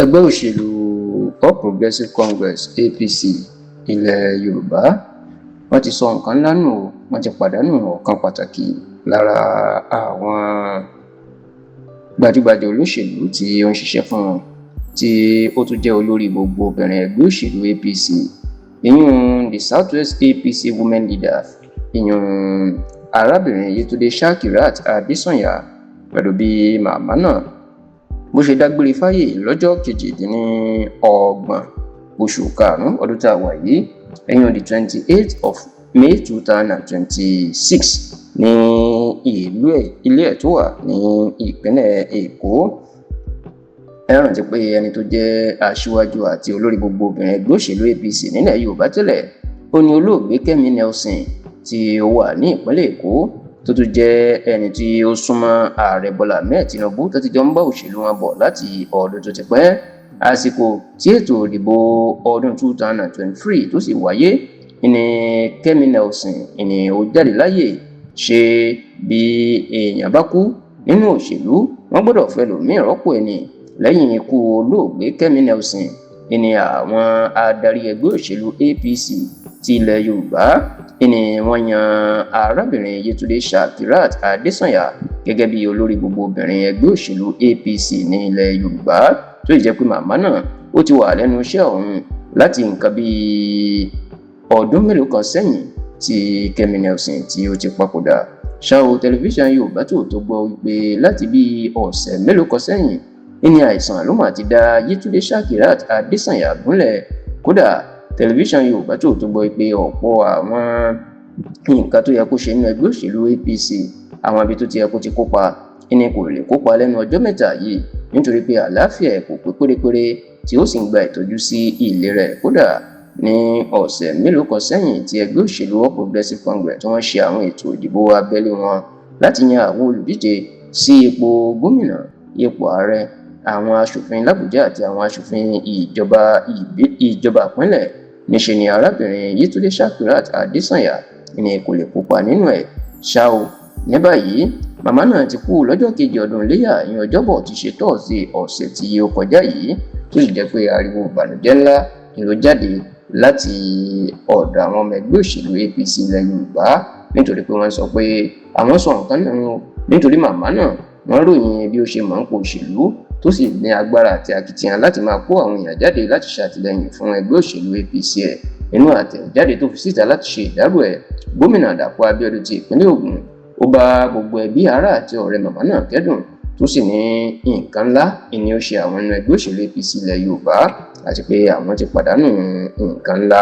ẹgbẹ́ òṣèlú All Progressives Congress APC ilẹ̀ Yorùbá wọ́n ti sọ nǹkan ńlá nù o, wọ́n ti pàdánù ọ̀kan pàtàkì lára àwọn gbajúgbajà olóṣèlú tí ó ń ṣiṣẹ́ fún wọn tí ó tún jẹ́ olórí gbogbo obìnrin ẹgbẹ́ òṣèlú APC ìyún the Southwest APC women leader ìyún arábìnrin Yetunde Shakirat Adesanya pẹ̀lú bí màmá náà bó ṣe dágbére fáyé lọ́jọ́ 28 oṣù karùn-ún ọdún tá a wà yìí ẹ̀yìn the 28th of May 2026 ní ilé ẹ̀ tó wà ní ìpínlẹ̀ Èkó. Ẹ rántí pé ẹni tó jẹ́ aṣíwájú àti olórí gbogbo obìnrin ẹgbẹ́ òṣèlú APC nílẹ̀ Yorùbá tẹ́lẹ̀ ó ní olóògbé Kẹ́mi Nelson tí ó wà ní ìpínlẹ̀ Èkó tó tún jẹ́ ẹni tí ó súnmọ́ ààrẹ Bọ́lá Ahmed Tinubu tó ti jọ ń bá òṣèlú wọn bọ̀ láti ọdún tó ti pẹ́. Àsìkò tí ètò ìdìbò ọdún 2023 tó sì wáyé ní Kẹ́mi Nelson ní ó jáde láyè. Ṣé bí èèyàn bá kú nínú òṣèlú wọ́n gbọ́dọ̀ fẹ́ lòmíì rọ́pò ẹni. Lẹ́yìn ikú olóògbé Kẹ́mi Nelson ní àwọn adarí ẹgbẹ́ òṣèlú APC ti ilẹ̀ Yorùbá ní wọ́n yan arábìnrin Yetunde Shakirat Adesanya gẹ́gẹ́ bí olórí gbogbo obìnrin ẹgbẹ́ òṣèlú APC ní ilẹ̀ Yorùbá tó jẹ́ pé màmá náà ó ti wà lẹ́nu iṣẹ́ ọ̀hún láti nǹkan bíi ọdún mélòó kan sẹ́yìn tí Kẹ́mi Nelson tí ó ti papòdà. Ṣá o, tẹlifíṣàn Yorùbá Tòótọ́ gbọ́ wípé láti bíi ọ̀sẹ̀ mélòó kan sẹ́yìn ní àìsàn ló mà ti dá Yetunde Shakirat Adesanya gúnlẹ̀. Kódà tẹlifíṣàn Yorùbá Tòótọ́ gbọ́ pé ọ̀pọ̀ àwọn nǹkan tó yẹ kó ṣe nínú ẹgbẹ́ òṣèlú APC àwọn ibi tó ti yẹ kó ti kópa ní kò lè kópa lẹ́nu ọjọ́ mẹ́ta yìí nítorí pé àlàáfíà ẹ̀ kò pé pérépéré tí ó sì ń gba ìtọ́jú sí ilé rẹ̀. Kódà ní ọ̀sẹ̀ mélòó kan sẹ́yìn tí ẹgbẹ́ òṣèlú All Progressives Congress tí wọ́n ṣe àwọn ètò ìdìbò abẹ́lé wọn láti yan àwọn olùdíje sí ipò gómìnà, ipò ààrẹ, àwọn aṣòfin l'Àbújá àti àwọn aṣòfin ìjọba ìpínlẹ̀. Níṣe ni arábìnrin Yetunde Shakirat Adesanya ní kò lè kópa nínú ẹ̀. Ṣá o, ní báyìí màmá náà ti kú lọ́jọ́ kejì ọdún iléyá ìyẹn ọjọ́bọ̀ tí ṣe tọ́ọ̀sì ọ̀sẹ̀ tí ó kọjá yìí tó sì jẹ́ pé ariwo ìbànújẹ́ ńlá ló jáde láti ọ̀dọ̀ àwọn ọmọ ẹgbẹ́ òṣèlú APC ilẹ̀ Yorùbá nítorí pé wọ́n sọ pé àwọn sọ nǹkan náà nítorí màmá náà wọ́n ròyìn bí ó ṣe mọ̀ ń pò òṣèlú tó sì ní agbára àti akitiyan láti máa kó àwọn èèyàn jáde láti ṣàtìlẹ́yìn fún ẹgbẹ́ òṣèlú APC ẹ̀. Nínú àtẹ̀jáde tó fi síta láti ṣe ìdárò ẹ̀, gómìnà Dàpọ̀ Abíọ́dún ti ìpínlẹ̀ Ògùn ó bá gbogbo ẹbí ará àti ọ̀rẹ́ màmá náà kẹ́dùn tó sì ní nǹkan ńlá ni ó ṣe àwọn ẹgbẹ́ òṣèlú APC ilẹ̀ Yorùbá àti pé àwọn ti pàdánù nǹkan ńlá.